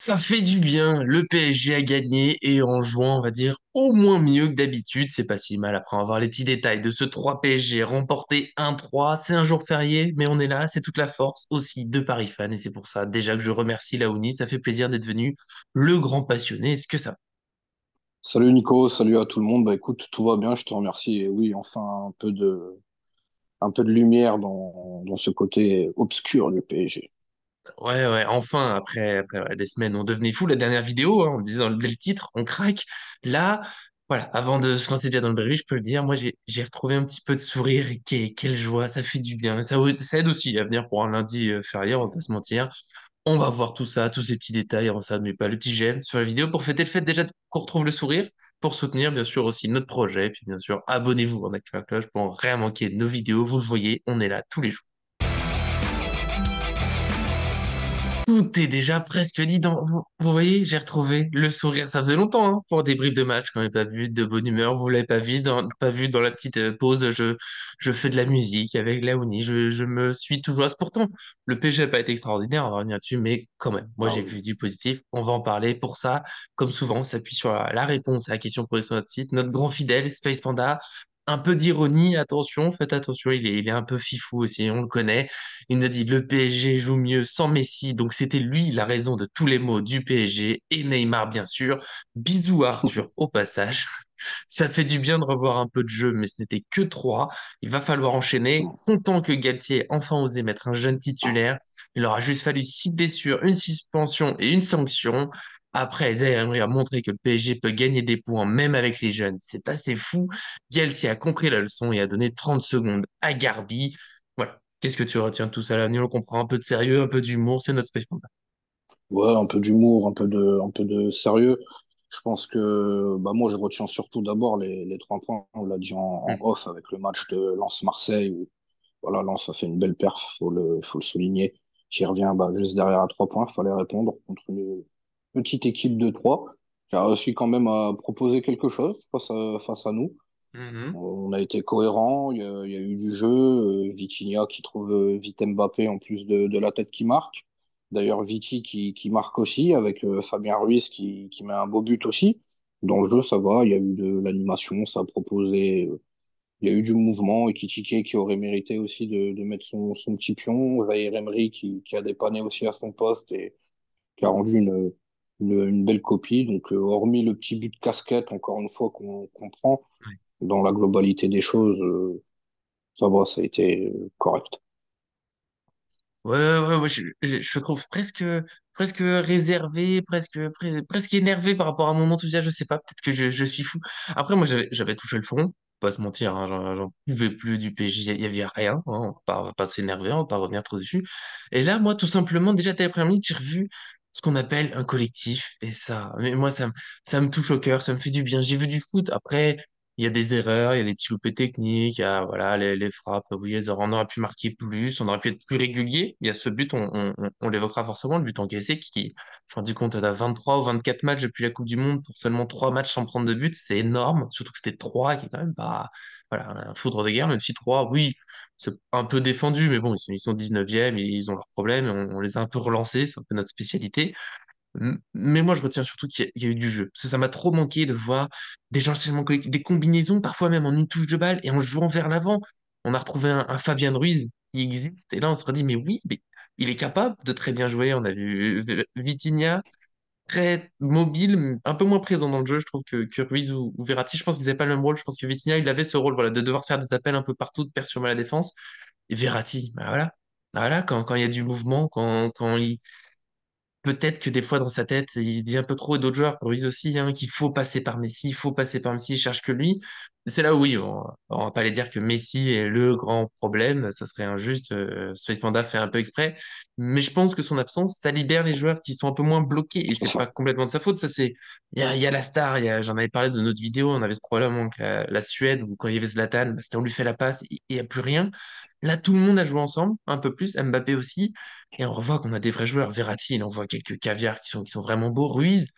Ça fait du bien, le PSG a gagné et en jouant, on va dire, au moins mieux que d'habitude, c'est pas si mal. Après, on va voir les petits détails de ce 3 PSG remporté 1-3, c'est un jour férié, mais on est là, c'est toute la force aussi de Paris fans et c'est pour ça déjà que je remercie Laouni, ça fait plaisir d'être venu le grand passionné. Est-ce que ça... Salut Nico, salut à tout le monde. Bah écoute, tout va bien, je te remercie. Et oui, enfin un peu de lumière dans ce côté obscur du PSG. Ouais, ouais, enfin, après ouais, des semaines, on devenait fou. La dernière vidéo, hein, on le disait dès le titre, on craque. Là, voilà, avant de se lancer déjà dans le brief, je peux le dire, moi, j'ai retrouvé un petit peu de sourire et quelle joie, ça fait du bien. Ça aide aussi à venir pour un lundi férié, on va pas se mentir. On va voir tout ça, tous ces petits détails, avant ça, n'oubliez pas le petit j'aime sur la vidéo pour fêter le fait déjà qu'on retrouve le sourire, pour soutenir bien sûr aussi notre projet, puis bien sûr, abonnez-vous en activant la cloche pour ne rien manquer de nos vidéos. Vous le voyez, on est là tous les jours. Tout est déjà presque dit dans... Vous voyez, j'ai retrouvé le sourire. Ça faisait longtemps hein, pour des briefs de match qu'on n'avait pas vu de bonne humeur. Vous l'avez pas vu dans la petite pause. Je fais de la musique avec Laouni. Je me suis toujours... Pourtant, le PSG n'a pas été extraordinaire, on va revenir dessus, mais quand même, moi Ah j'ai oui. vu du positif. On va en parler. Pour ça, comme souvent, on s'appuie sur la réponse à la question posée sur notre site. Notre grand fidèle, Space Panda. Un peu d'ironie, attention, faites attention, il est un peu fifou aussi, on le connaît. Il nous a dit le PSG joue mieux sans Messi, donc c'était lui la raison de tous les maux du PSG et Neymar bien sûr. Bisous à Arthur au passage. Ça fait du bien de revoir un peu de jeu, mais ce n'était que trois. Il va falloir enchaîner. Effectivement. Content que Galtier ait enfin osé mettre un jeune titulaire. Il aura juste fallu six blessures, une suspension et une sanction. Après, Zaïre Emery a montré que le PSG peut gagner des points même avec les jeunes. C'est assez fou. Galtier a compris la leçon et a donné 30 secondes à Garbi. Voilà. Qu'est-ce que tu retiens de tout ça là? Nous, on comprend un peu de sérieux, un peu d'humour, c'est notre Space Panda. Ouais, un peu d'humour, un peu de sérieux. Je pense que bah moi je retiens surtout d'abord les 3 points. On l'a dit en Hmm. off avec le match de Lens-Marseille où voilà, Lens a fait une belle perf, faut le souligner. Qui revient bah, juste derrière à 3 points, fallait répondre contre une petite équipe de 3 qui a réussi quand même à proposer quelque chose face à nous. Mhm. On a été cohérent, il y a eu du jeu, Vitinha qui trouve vite Mbappé en plus de la tête qui marque. D'ailleurs, Viti qui marque aussi, avec Fabien Ruiz qui met un beau but aussi. Dans le jeu, ça va, il y a eu de l'animation, ça a proposé, il y a eu du mouvement, et Ekitike qui aurait mérité aussi de mettre son petit pion. Zaïre Emery qui a dépanné aussi à son poste et qui a rendu une belle copie. Donc, hormis le petit but de casquette, encore une fois, qu'on prend, dans la globalité des choses, ça va, ça a été correct. Ouais, ouais, ouais, je trouve presque réservé, presque énervé par rapport à mon enthousiasme. Je sais pas, peut-être que je suis fou. Après, moi, j'avais touché le fond. Pas se mentir, hein, j'en pouvais plus du PSG. Il y avait rien. Hein, on va pas s'énerver, on va pas revenir trop dessus. Et là, moi, tout simplement, déjà, dès la première minute, j'ai revu ce qu'on appelle un collectif. Et ça, mais moi, ça me touche au cœur, ça me fait du bien. J'ai vu du foot. Après, il y a des erreurs, il y a des petits loupés techniques, il y a voilà, les frappes. Oui, on aurait pu marquer plus, on aurait pu être plus régulier. Il y a ce but, on l'évoquera forcément, le but encaissé, qui, je me rends compte, à 23 ou 24 matchs depuis la Coupe du Monde pour seulement 3 matchs sans prendre de but. C'est énorme, surtout que c'était 3 qui est quand même pas voilà, un foudre de guerre, même si 3 oui, c'est un peu défendu, mais bon, ils sont 19e, ils ont leurs problèmes, on les a un peu relancés, c'est un peu notre spécialité. Mais moi, je retiens surtout qu'il y a eu du jeu. Parce que ça m'a trop manqué de voir des enchaînements collectifs, des combinaisons, parfois même en une touche de balle et en jouant vers l'avant. On a retrouvé un Fabien Ruiz qui existe. Et là, on se dit, mais oui, mais il est capable de très bien jouer. On a vu Vitinha très mobile, un peu moins présent dans le jeu, je trouve, que Ruiz ou Verratti. Je pense qu'ils n'avaient pas le même rôle. Je pense que Vitinha, il avait ce rôle, voilà, de devoir faire des appels un peu partout, de perturber la défense. Et Verratti, bah voilà. Bah voilà, quand il y a du mouvement, quand il peut-être que des fois dans sa tête, il se dit un peu trop, et d'autres joueurs, Ruiz aussi, hein, qu'il faut passer par Messi, il faut passer par Messi, il cherche que lui. C'est là où oui, on va pas aller dire que Messi est le grand problème, ça serait injuste, Space Panda fait un peu exprès, mais je pense que son absence, ça libère les joueurs qui sont un peu moins bloqués, et C'est c'est ça. pas complètement de sa faute, ça c'est, il y a la star, j'en avais parlé de notre vidéo, on avait ce problème avec la Suède, où quand il y avait Zlatan, bah, c'était on lui fait la passe, et il n'y a plus rien. Là, tout le monde a joué ensemble, un peu plus, Mbappé aussi. Et on revoit qu'on a des vrais joueurs. Verratti, il envoie quelques caviars qui sont vraiment beaux. Ruiz, ça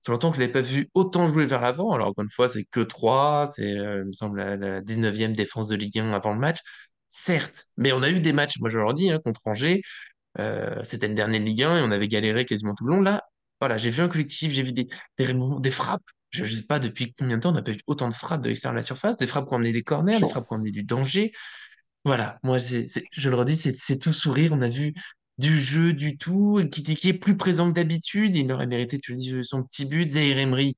fait longtemps que je ne l'ai pas vu autant jouer vers l'avant. Alors, encore une fois, c'est que 3, c'est, il me semble, la 19e défense de Ligue 1 avant le match. Certes, mais on a eu des matchs, moi je leur dis, hein, contre Angers, c'était le dernier de Ligue 1 et on avait galéré quasiment tout le long. Là, voilà, j'ai vu un collectif, j'ai vu des frappes. Je ne sais pas depuis combien de temps on n'a pas eu autant de frappes de l'extérieur de la surface, des frappes qui ont amené des corners, des frappes qui ont amené du danger. Voilà, moi, je le redis, c'est tout sourire. On a vu du jeu, du tout. Kitiki est plus présent que d'habitude. Il aurait mérité, tu le dis, son petit but. Zaïre Emery,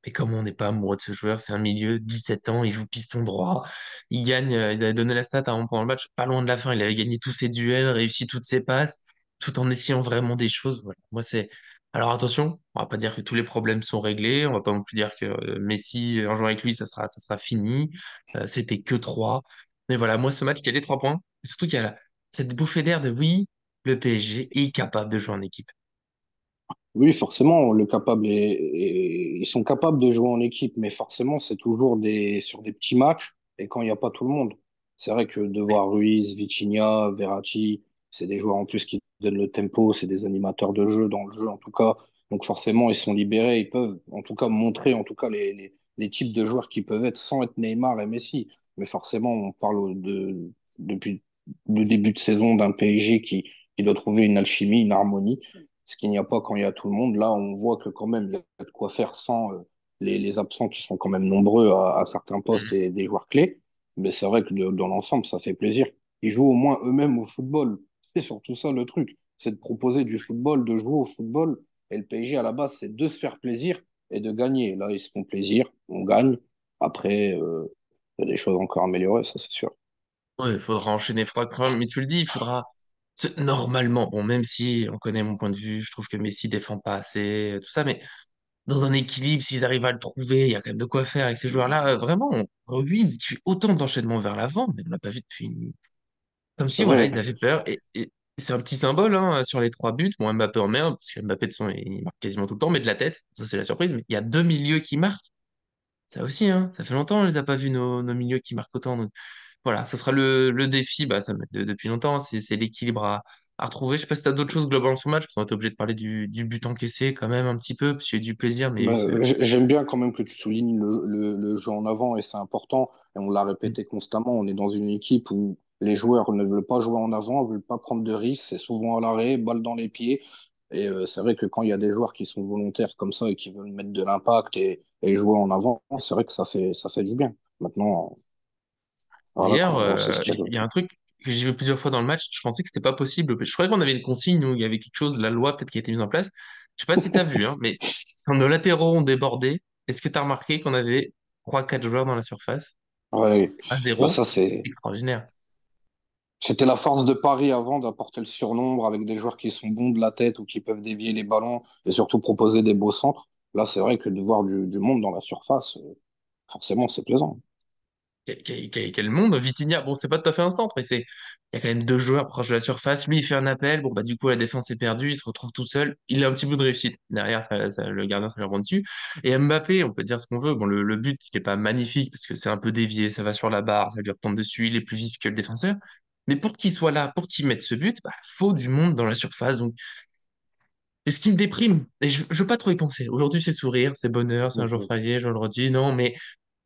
mais comment on n'est pas amoureux de ce joueur? C'est un milieu, 17 ans, il joue piston droit. Il gagne, ils avaient donné la stat avant pendant le match, pas loin de la fin. Il avait gagné tous ses duels, réussi toutes ses passes, tout en essayant vraiment des choses. Voilà. Moi, c'est. Alors attention, on va pas dire que tous les problèmes sont réglés. On va pas non plus dire que Messi, en jouant avec lui, ça sera fini. C'était que trois. Mais voilà, moi, ce match, il y a les 3 points. Et surtout qu'il y a cette bouffée d'air de oui, le PSG est capable de jouer en équipe. Oui, forcément, ils sont capables de jouer en équipe, mais forcément, c'est toujours sur des petits matchs et quand il n'y a pas tout le monde. C'est vrai que de Ouais. voir Ruiz, Vitinha, Verratti, c'est des joueurs en plus qui donnent le tempo, c'est des animateurs de jeu dans le jeu en tout cas. Donc forcément, ils sont libérés, ils peuvent en tout cas montrer en tout cas les types de joueurs qui peuvent être sans être Neymar et Messi. Mais forcément, on parle depuis le début de saison d'un PSG qui doit trouver une alchimie, une harmonie ce qu'il n'y a pas quand il y a tout le monde. Là, on voit que quand même, il y a de quoi faire sans les absents qui sont quand même nombreux à certains postes Mhm. et des joueurs clés. Mais c'est vrai que dans l'ensemble, ça fait plaisir. Ils jouent au moins eux-mêmes au football. C'est surtout ça le truc. C'est de proposer du football, de jouer au football. Et le PSG, à la base, c'est de se faire plaisir et de gagner. Là, ils se font plaisir, on gagne. Après, il y a des choses encore à améliorer, ça, c'est sûr. Ouais, il faudra enchaîner, mais tu le dis, il faudra normalement, bon, même si on connaît mon point de vue, je trouve que Messi défend pas assez, tout ça, mais dans un équilibre, s'ils arrivent à le trouver, il y a quand même de quoi faire avec ces joueurs-là. Vraiment, Ruiz, qui fait autant d'enchaînements vers l'avant, mais on l'a pas vu depuis. Comme C'est si, voilà, vrai. ils avaient peur. Et c'est un petit symbole hein, sur les 3 buts. Bon, Mbappé en met un, parce que Mbappé, de son, il marque quasiment tout le temps, mais de la tête, ça c'est la surprise. Mais il y a deux milieux qui marquent. Ça aussi, hein, ça fait longtemps, on les a pas vus, nos milieux qui marquent autant. Donc, voilà, ça sera le défi, bah, ça, depuis longtemps, hein, c'est l'équilibre à retrouver. Je sais pas si tu as d'autres choses globalement sur le match, parce qu'on était obligé de parler du but encaissé quand même un petit peu, parce qu'il y a eu du plaisir, mais il y a eu Ben, j'aime bien quand même que tu soulignes le jeu en avant et c'est important. Et on l'a Mm. répété constamment. On est dans une équipe où les joueurs ne veulent pas jouer en avant, ne veulent pas prendre de risques. C'est souvent à l'arrêt, balle dans les pieds. Et c'est vrai que quand il y a des joueurs qui sont volontaires comme ça et qui veulent mettre de l'impact et jouer en avant, c'est vrai que ça fait du bien. Maintenant, voilà D'ailleurs, quoi, on sait ce qu'il y a il y a un truc que j'ai vu plusieurs fois dans le match, je pensais que c'était pas possible. Je croyais qu'on avait une consigne où il y avait quelque chose, la loi peut-être qui a été mise en place. Je sais pas si tu as vu, hein, mais quand nos latéraux ont débordé, est-ce que tu as remarqué qu'on avait 3 4 joueurs dans la surface Ouais. à Bah, zéro? ça, c'est, Extraordinaire. C'était la force de Paris avant d'apporter le surnombre avec des joueurs qui sont bons de la tête ou qui peuvent dévier les ballons et surtout proposer des beaux centres. Là, c'est vrai que de voir du monde dans la surface, forcément, c'est plaisant. Quel monde? Vitinha, bon, c'est pas tout à fait un centre, mais il y a quand même 2 joueurs proches de la surface. Lui, il fait un appel. Bon, bah, du coup, la défense est perdue. Il se retrouve tout seul. Il a un petit bout de réussite. Derrière, le gardien, ça lui rebond dessus. Et Mbappé, on peut dire ce qu'on veut. Bon, le but, il est pas magnifique parce que c'est un peu dévié. Ça va sur la barre. Ça lui retombe dessus. Il est plus vif que le défenseur. Mais pour qu'il soit là, pour qu'il mette ce but, bah, faut du monde dans la surface. Donc, et ce qui me déprime, et je veux pas trop y penser. Aujourd'hui, c'est sourire, c'est bonheur, c'est un jour Mhm. férié, je le redis. Non, mais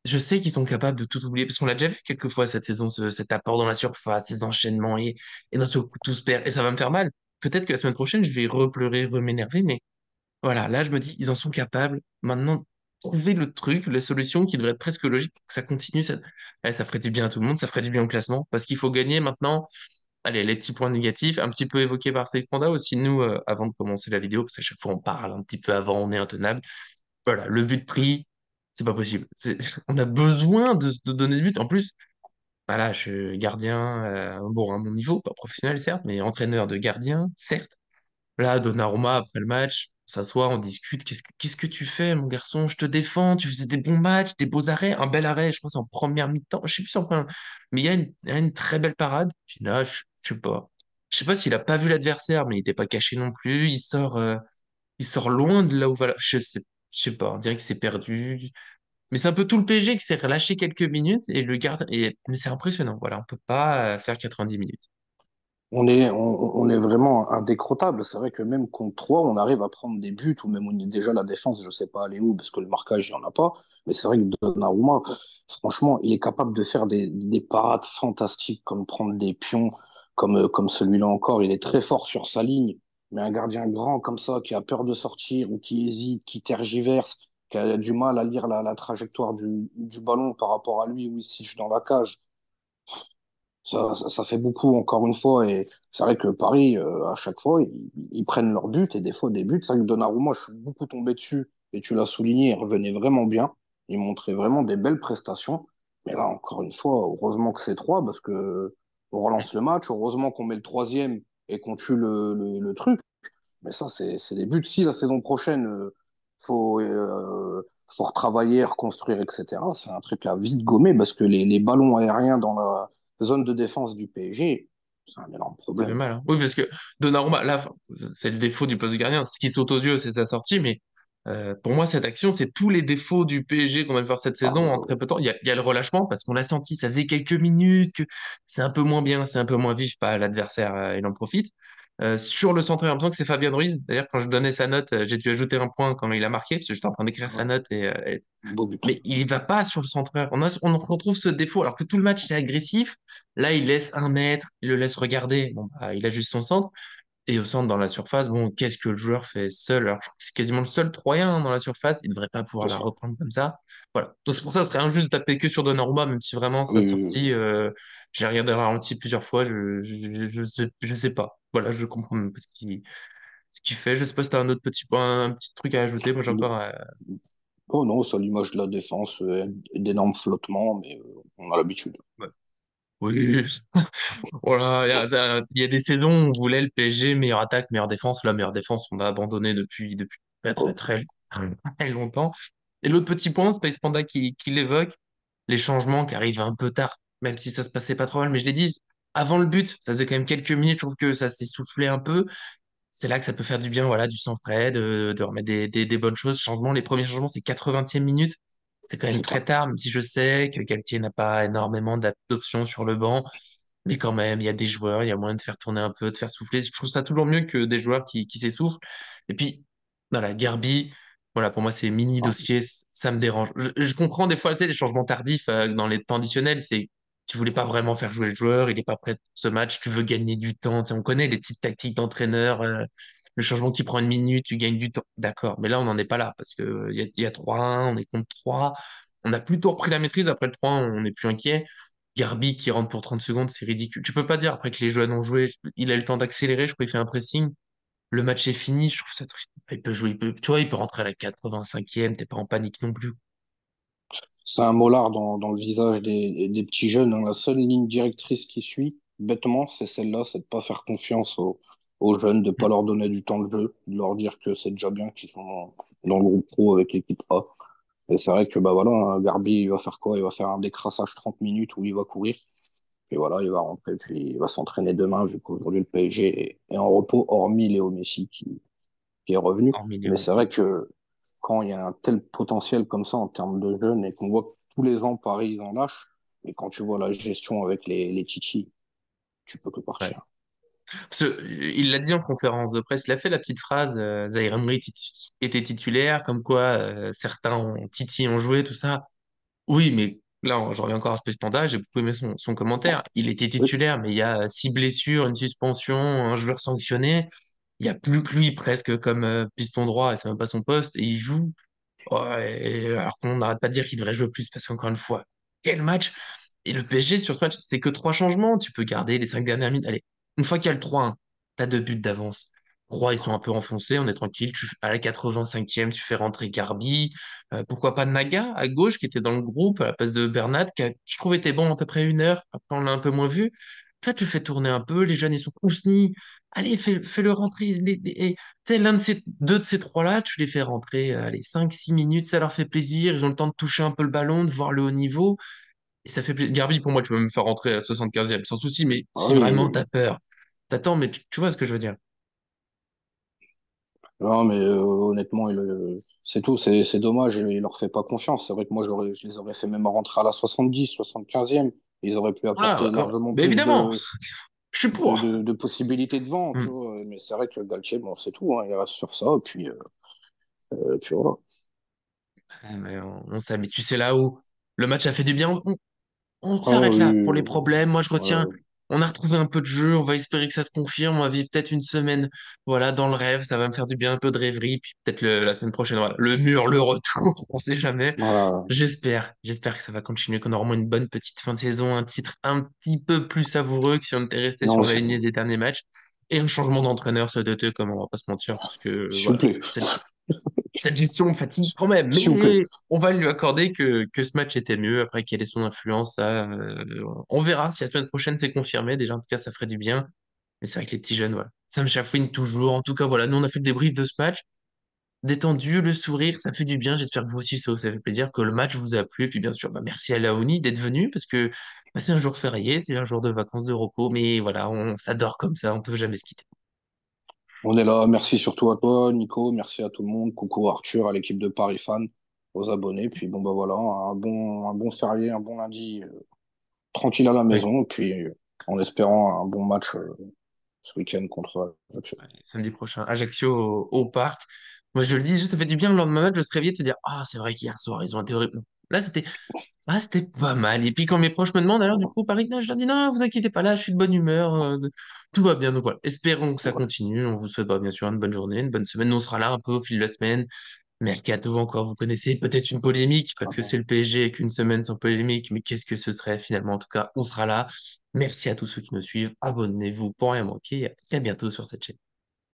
je sais qu'ils sont capables de tout oublier, parce qu'on l'a déjà vu quelques fois cette saison, cet apport dans la surface, ces enchaînements, et d'un seul coup, tout se perd, et ça va me faire mal. Peut-être que la semaine prochaine, je vais repleurer, reménerver, mais voilà, là, je me dis, ils en sont capables. Maintenant, trouver le truc, la solution qui devrait être presque logique pour que ça continue, ouais, ça ferait du bien à tout le monde, ça ferait du bien au classement, parce qu'il faut gagner maintenant. Allez, les petits points négatifs, un petit peu évoqués par Space Panda aussi, nous, avant de commencer la vidéo, parce qu'à chaque fois, on parle un petit peu avant, on est intenable. Voilà, le but pris, c'est pas possible. On a besoin de donner des buts. En plus, voilà, je suis gardien, bon, à mon niveau, pas professionnel certes, mais entraîneur de gardien, certes. Là, Donnarumma, après le match, on s'assoit, on discute. Qu'est-ce que tu fais, mon garçon? Je te défends, tu faisais des bons matchs, des beaux arrêts, un bel arrêt, je pense en première mi-temps, je sais plus si en première, mais il y a une très belle parade. Puis là, je sais pas. Je sais pas s'il a pas vu l'adversaire, mais il était pas caché non plus. Il sort loin de là où va. Je sais pas, on dirait que c'est perdu. Mais c'est un peu tout le PSG qui s'est relâché quelques minutes et le gardien. Mais c'est impressionnant. Voilà, on peut pas faire 90 minutes. On est vraiment indécrottable. C'est vrai que même contre 3, on arrive à prendre des buts ou même déjà la défense, je sais pas aller où parce que le marquage, il n'y en a pas. Mais c'est vrai que Donnarumma, franchement, il est capable de faire des parades fantastiques comme prendre des pions comme celui-là encore. Il est très fort sur sa ligne. Mais un gardien grand comme ça, qui a peur de sortir ou qui hésite, qui tergiverse, qui a du mal à lire la trajectoire du ballon par rapport à lui, oui, si je suis dans la cage, ça fait beaucoup, encore une fois. Et c'est vrai que Paris, à chaque fois, ils prennent leur but et des fois, des buts. C'est vrai que Donnarumma, je suis beaucoup tombé dessus et tu l'as souligné, il revenait vraiment bien. Il montrait vraiment des belles prestations. Mais là, encore une fois, heureusement que c'est trois parce que on relance le match. Heureusement qu'on met le troisième et qu'on tue le truc. Mais ça, c'est des buts. Si la saison prochaine, faut retravailler, reconstruire, etc., c'est un truc à vite gommer parce que les ballons aériens dans la zone de défense du PSG, c'est un énorme Ça fait problème. mal, hein. Oui, parce que Donnarumma, là, c'est le défaut du poste de gardien. Ce qui saute aux yeux, c'est sa sortie, mais pour moi, cette action, c'est tous les défauts du PSG qu'on va voir cette Ah, saison en très peu de temps. Il y a le relâchement, parce qu'on l'a senti, ça faisait quelques minutes, que c'est un peu moins bien, c'est un peu moins vif, pas l'adversaire, il en profite. Sur le centre, j'ai l'impression que c'est Fabien Ruiz. D'ailleurs, quand je donnais sa note, j'ai dû ajouter un point quand il a marqué, parce que j'étais en train d'écrire sa note beau but. mais il va pas sur le centreur. On retrouve ce défaut, alors que tout le match c'est agressif. Là, il laisse 1 mètre, il le laisse regarder. Bon, bah, il a juste son centre. Et au centre, dans la surface, bon, qu'est-ce que le joueur fait seul? Alors, je crois que c'est quasiment le seul Troyen dans la surface. Il devrait pas pouvoir C'est la ça. reprendre comme ça. Voilà. Donc, c'est pour ça, ce serait injuste de taper que sur Donnarumma, même si vraiment sa Oui, oui, sortie, oui. j'ai regardé le ralenti plusieurs fois, je sais pas. Voilà, je comprends même pas ce qu'il fait. Je sais pas si t'as un autre petit point, un petit truc à ajouter. Moi, j'ai encore, Oh non, c'est à l'image de la défense, d'énormes flottements, mais on a l'habitude. ouais. Oui, voilà, il y a des saisons où on voulait le PSG, meilleure attaque, meilleure défense. La meilleure défense, on a abandonné depuis très, très, Oh, très, très longtemps. Et l'autre petit point, Space Panda qui l'évoque, les changements qui arrivent un peu tard, même si ça se passait pas trop mal. Mais je l'ai dit, avant le but, ça faisait quand même quelques minutes, je trouve que ça s'est soufflé un peu. C'est là que ça peut faire du bien, voilà, du sang frais, de remettre des bonnes choses. Changement, les premiers changements, c'est 80e minute. C'est quand même c'est ça. très tard, même si je sais que Galtier n'a pas énormément d'options sur le banc. Mais quand même, il y a des joueurs, il y a moyen de faire tourner un peu, de faire souffler. Je trouve ça toujours mieux que des joueurs qui s'essoufflent. Et puis, voilà, Garbi, voilà, pour moi, c'est mini Ah, dossier, ça me dérange. Je comprends des fois, tu sais, les changements tardifs dans les temps additionnels, c'est tu voulais pas vraiment faire jouer le joueur, il est pas prêt pour ce match, tu veux gagner du temps. Tu sais, on connaît les petites tactiques d'entraîneur, le changement qui prend 1 minute, tu gagnes du temps. D'accord, mais là, on n'en est pas là parce que il y a 3-1, on est contre 3. On a plutôt repris la maîtrise après le 3-1, on n'est plus inquiet. Garbi qui rentre pour 30 secondes, c'est ridicule. Tu peux pas dire après que les jeunes ont joué, il a eu le temps d'accélérer, je crois qu'il fait un pressing. Le match est fini, je trouve ça triste. Il peut jouer, tu vois, il peut rentrer à la 85e, t'es pas en panique non plus. c'est un molar dans le visage des petits jeunes, hein. La seule ligne directrice qui suit, bêtement, c'est celle-là, c'est de pas faire confiance aux jeunes, de pas Mm. leur donner du temps de jeu, de leur dire que c'est déjà bien qu'ils sont dans le groupe pro avec l'équipe A. Et c'est vrai que bah voilà, hein, Garbi, il va faire quoi? Il va faire un décrassage 30 minutes où il va courir. Et voilà, il va rentrer, puis il va s'entraîner demain, vu qu'aujourd'hui le PSG est en repos, hormis Léo Messi qui est revenu. Hormis Léo Mais c'est Messi. vrai que quand il y a un tel potentiel comme ça en termes de jeunes et qu'on voit que tous les ans Paris ils en lâchent, et quand tu vois la gestion avec les Titi, tu peux que Ouais. partir. Parce que, il l'a dit en conférence de presse, il a fait la petite phrase, Zaïre Emery était titulaire, comme quoi certains ont, Titi ont joué, tout ça. Oui, mais là, je reviens encore à Space Panda, j'ai beaucoup aimé son commentaire. Il était Oui, titulaire, mais il y a 6 blessures, une suspension, un joueur sanctionné. Il n'y a plus que lui presque comme piston droit, et c'est même pas son poste, et il joue. Ouais, alors qu'on n'arrête pas de dire qu'il devrait jouer plus, parce qu'encore une fois, quel match! Et le PSG sur ce match, c'est que 3 changements. Tu peux garder les 5 dernières minutes. Allez, une fois qu'il y a le 3-1, t'as 2 buts d'avance. 3, ils sont un peu enfoncés, on est tranquille. À la 85e, tu fais rentrer Garbi. Pourquoi pas Naga à gauche, qui était dans le groupe à la place de Bernat, qui je trouve était bon à peu près 1 heure. Après, on l'a un peu moins vu. Toi, tu fais tourner un peu. Les jeunes, ils sont Ousni. Allez, fais-le rentrer. Et, tu sais, deux de ces trois-là, tu les fais rentrer, allez, 5-6 minutes, ça leur fait plaisir. Ils ont le temps de toucher un peu le ballon, de voir le haut niveau. Et ça fait plaisir. Garbi, pour moi, tu peux me faire rentrer à la 75e, sans souci. Mais ah si oui, oui, vraiment oui. t'as peur, t'attends, mais tu vois ce que je veux dire. Non, mais honnêtement, c'est tout, c'est dommage, il leur fait pas confiance. C'est vrai que moi, je les aurais fait même rentrer à la 70, 75e. Ils auraient pu Voilà, apporter largement mais plus évidemment, je suis pour. de possibilités de vent, tu Hmm. vois. Mais c'est vrai que Galtier, bon, c'est tout, hein, il reste sur ça, puis voilà. Mais on s'habitue, c'est là où le match a fait du bien. On Ah s'arrête là oui, pour les problèmes. Moi, je retiens ouais. on a retrouvé un peu de jeu, on va espérer que ça se confirme, on va vivre peut-être une semaine, voilà, dans le rêve, ça va me faire du bien, un peu de rêverie, puis peut-être la semaine prochaine, voilà, le mur, le retour, on sait jamais. Voilà. J'espère que ça va continuer, qu'on aura au moins une bonne petite fin de saison, un titre un petit peu plus savoureux que si on était resté Non, sur la lignée des derniers matchs, et un changement d'entraîneur, ça doit être comme on va pas se mentir, parce que, s'il vous voilà, plaît. cette gestion me fatigue quand même, S'il vous plaît. mais on va lui accorder que ce match était mieux. Après, quelle est son influence, ça, on verra si la semaine prochaine c'est confirmé. Déjà, en tout cas, ça ferait du bien. Mais c'est vrai que les petits jeunes, voilà, ça me chafouine toujours. En tout cas, voilà, nous on a fait le débrief de ce match. Détendu, le sourire, ça fait du bien. J'espère que vous aussi, ça fait plaisir, que le match vous a plu. Et puis bien sûr, bah, merci à Laoni d'être venu, parce que bah, c'est un jour férié, c'est un jour de vacances, de repos. Mais voilà, on s'adore comme ça, on peut jamais se quitter. On est là. Merci surtout à toi, Nico. Merci à tout le monde. Coucou Arthur, à l'équipe de Paris Fan, aux abonnés. Puis bon, bah voilà, un bon férié, un bon lundi, tranquille à la Ouais, maison. Et puis en espérant un bon match ce week-end contre Ajaccio. samedi prochain, Ajaccio au parc. Moi, je le dis, ça fait du bien le lendemain match de se réveiller et de se dire, ah, c'est vrai qu'hier soir, ils ont été horribles. Là, c'était pas mal. Et puis, quand mes proches me demandent, alors, du coup, Paris, non, je leur dis, non, vous inquiétez pas, là, je suis de bonne humeur, tout va bien. Donc, voilà. Espérons que ça Voilà. continue. On vous souhaite, bah, bien sûr, une bonne journée, une bonne semaine. Nous, on sera là un peu au fil de la semaine. Mercato encore, vous connaissez peut-être une polémique parce que c'est le PSG et qu'une semaine sans polémique, mais qu'est-ce que ce serait finalement? En tout cas, on sera là. Merci à tous ceux qui nous suivent. Abonnez-vous pour rien manquer. À très bientôt sur cette chaîne.